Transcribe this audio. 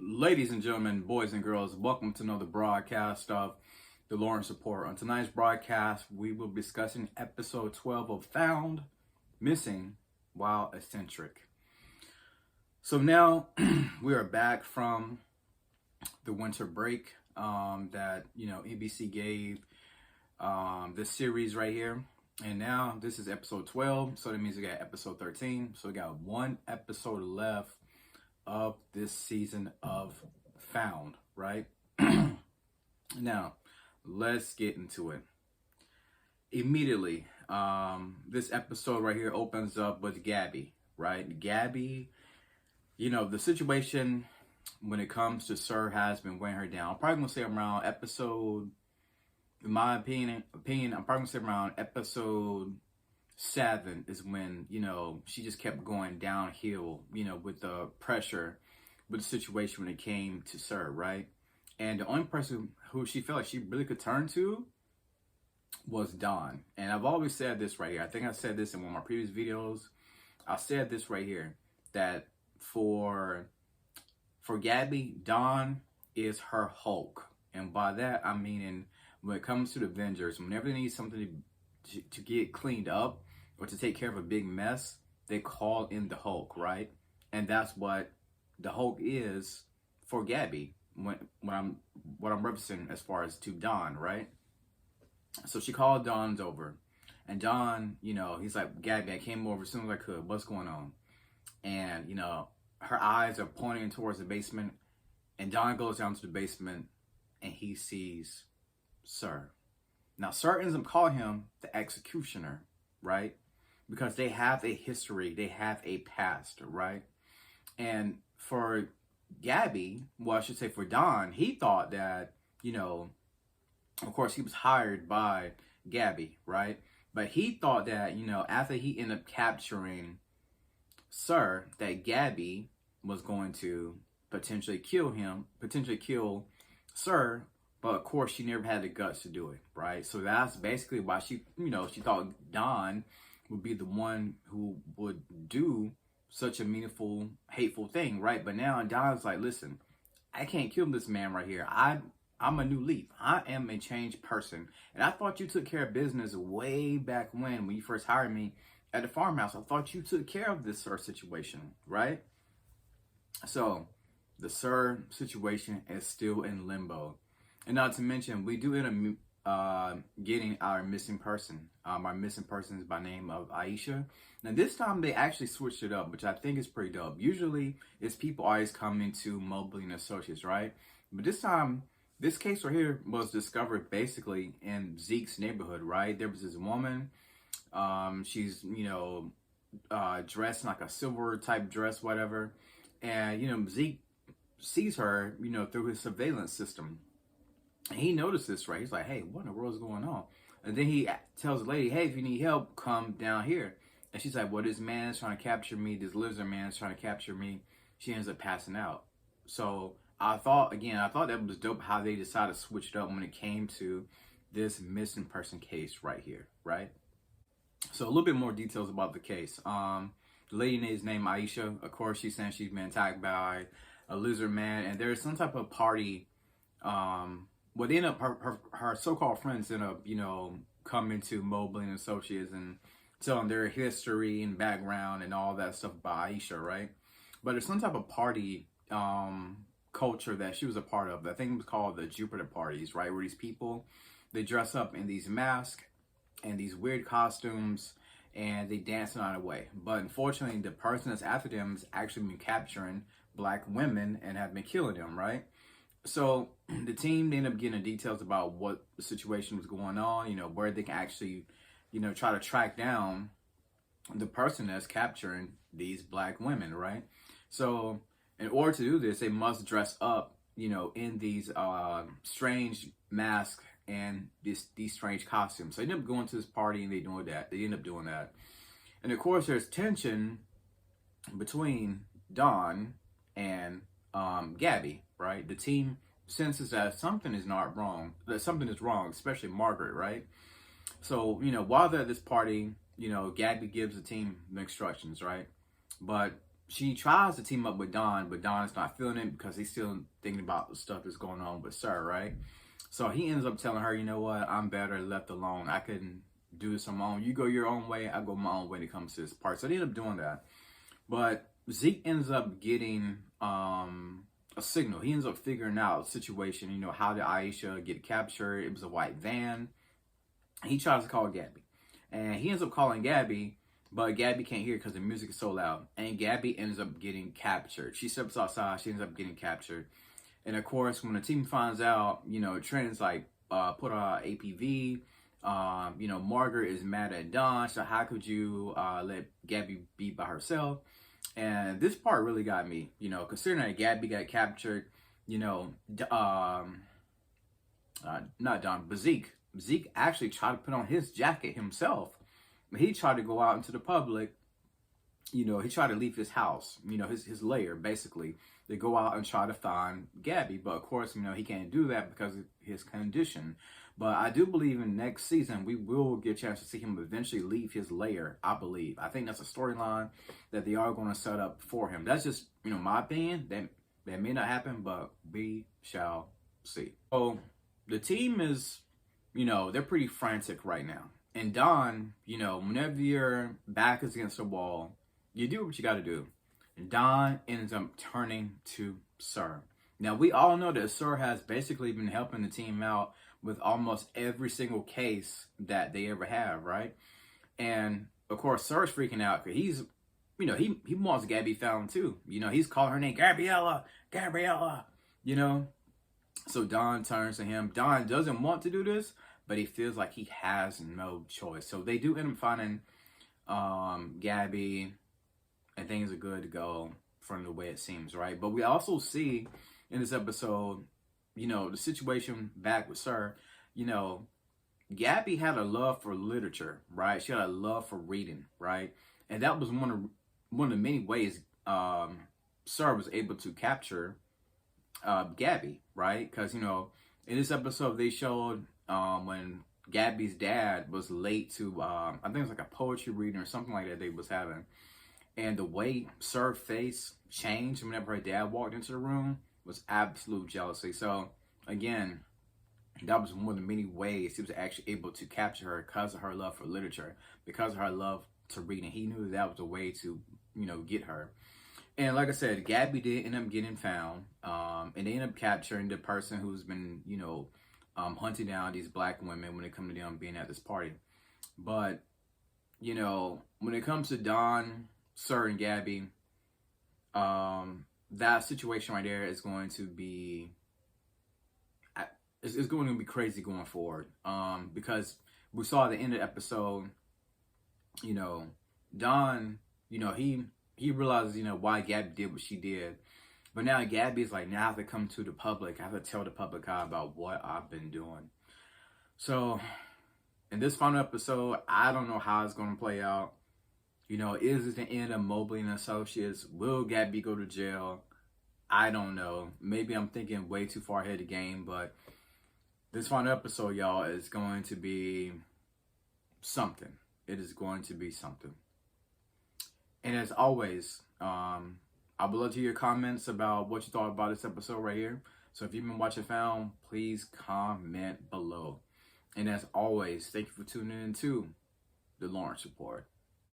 Ladies and gentlemen, boys and girls, welcome to another broadcast of the Lawrence Report. On tonight's broadcast, we will be discussing episode 12 of Found, Missing, While Eccentric. So now we are back from the winter break that, ABC gave this series right here. And now this is episode 12, so that means we got episode 13. So we got one episode left of this season of Found, right? Now, let's get into it. Immediately, this episode right here opens up with Gabby, right? Gabby, the situation when it comes to Sir has been weighing her down. I'm probably going to say around episode, in my opinion, I'm probably going to say around episode 7 is when, she just kept going downhill, with the pressure, with the situation when it came to Sir, right? And the only person who she felt like she really could turn to was Dawn. And I've always said this right here. I think I said this in one of my previous videos. I said this right here, that for Gabby, Dawn is her Hulk. And by that, I mean, when it comes to the Avengers, whenever they need something to get cleaned up, or to take care of a big mess, they call in the Hulk, right? And that's what the Hulk is for Gabby when I'm referencing as far as to Dawn, right? So she called Dawn over, and Dawn, he's like, Gabby, I came over as soon as I could. What's going on? And her eyes are pointing towards the basement, and Dawn goes down to the basement, and he sees Sir. Now, Sir ends up calling him the Executioner, right? Because they have a history, they have a past, right? And for Gabby, well, I should say for Dawn, he thought that, of course, he was hired by Gabby, right? But he thought that, after he ended up capturing Sir, that Gabby was going to potentially kill Sir, but of course, she never had the guts to do it, right? So that's basically why she thought Dawn would be the one who would do such a meaningful, hateful thing, right? But now Dawn's like, listen, I can't kill this man right here. I'm a new leaf. I am a changed person. And I thought you took care of business way back when you first hired me at the farmhouse. I thought you took care of this Sir situation, right? So the Sir situation is still in limbo. And not to mention, we do end up getting our missing person. Our missing person is by name of Aisha. Now this time they actually switched it up, which I think is pretty dope. Usually it's people always coming to Mobley and Associates, right? But this time, this case right here was discovered basically in Zeke's neighborhood, right? There was this woman. She's, dressed in like a silver type dress, whatever. And, Zeke sees her, through his surveillance system. And he noticed this, right? He's like, hey, what in the world is going on? And then he tells the lady, hey, if you need help, come down here. And she's like, well, this man is trying to capture me. This lizard man is trying to capture me. She ends up passing out. So I thought that was dope how they decided to switch it up when it came to this missing person case right here, right? So a little bit more details about the case. The lady is named Aisha. Of course, she's saying she's been attacked by a lizard man. And there's some type of party, well, they end up, her so-called friends end up, coming to Mobley and Associates and telling their history and background and all that stuff about Aisha, right? But there's some type of party culture that she was a part of. I think it was called the Jupiter parties, right? Where these people, they dress up in these masks and these weird costumes and they dance the night away. But unfortunately, the person that's after them has actually been capturing black women and have been killing them, right? So the team ended up getting the details about what the situation was going on, where they can actually, try to track down the person that's capturing these black women, right? So in order to do this, they must dress up, in these strange masks and these strange costumes. So they end up going to this party and they end up doing that. And of course, there's tension between Dawn and Gabby, right? The team senses that something is not wrong, that something is wrong, especially Margaret, right? So, while they're at this party, Gabby gives the team the instructions, right? But she tries to team up with Don, but Don is not feeling it because he's still thinking about the stuff that's going on with SUR, right? So he ends up telling her, you know what, I'm better left alone. I couldn't do this on my own. You go your own way, I go my own way when it comes to this part. So they end up doing that. But Zeke ends up getting a signal. He ends up figuring out a situation, you know, how did Aisha get captured? It was a white van. He tries to call Gabby. And he ends up calling Gabby, but Gabby can't hear because the music is so loud. And Gabby ends up getting captured. She steps outside, she ends up getting captured. And of course, when the team finds out, you know, Trent's like, put on APV. You know, Margaret is mad at Don. So how could you let Gabby be by herself? And this part really got me, you know, considering that Gabby got captured, you know, not Don, but Zeke. Zeke actually tried to put on his jacket himself. He tried to go out into the public. You know, he tried to leave his house, you know, his lair, basically, to go out and try to find Gabby. But of course, you know, he can't do that because of his condition. But I do believe in next season, we will get a chance to see him eventually leave his lair, I believe. I think that's a storyline that they are going to set up for him. That's just, you know, my opinion. That may not happen, but we shall see. So the team is, you know, they're pretty frantic right now. And Don, you know, whenever your back is against the wall, you do what you got to do. And Don ends up turning to SUR. Now, we all know that SUR has basically been helping the team out with almost every single case that they ever have, right? And, of course, SUR's freaking out because he's, you know, he wants Gabby found too. You know, he's calling her name, Gabriella, Gabriella, you know? So Don turns to him. Don doesn't want to do this, but he feels like he has no choice. So they do end up finding Gabby, and things are good to go from the way it seems, right? But we also see in this episode, you know, the situation back with SUR, you know, Gabby had a love for literature, right? She had a love for reading, right? And that was one of the many ways SUR was able to capture Gabby, right? Because, you know, in this episode, they showed when Gabby's dad was late to, I think it was like a poetry reading or something like that they was having. And the way SUR's face changed whenever her dad walked into the room was absolute jealousy. So, again, that was one of the many ways he was actually able to capture her because of her love for literature, because of her love to reading. He knew that was a way to, you know, get her. And like I said, Gabby did end up getting found, and they ended up capturing the person who's been, you know, hunting down these black women when it comes to them being at this party. But, you know, when it comes to Don, SUR, and Gabby, that situation right there is going to be, it's going to be crazy going forward. Because we saw at the end of the episode, you know, Don, you know, he realizes, you know, why Gabby did what she did. But now Gabby's like, now I have to come to the public. I have to tell the public eye about what I've been doing. So, in this final episode, I don't know how it's going to play out. You know, is it the end of Mobley and Associates? Will Gabby go to jail? I don't know. Maybe I'm thinking way too far ahead of the game, but this final episode, y'all, is going to be something. It is going to be something. And as always, I would love to hear your comments about what you thought about this episode right here. So if you've been watching Found, please comment below. And as always, thank you for tuning in to The Lawrence Report.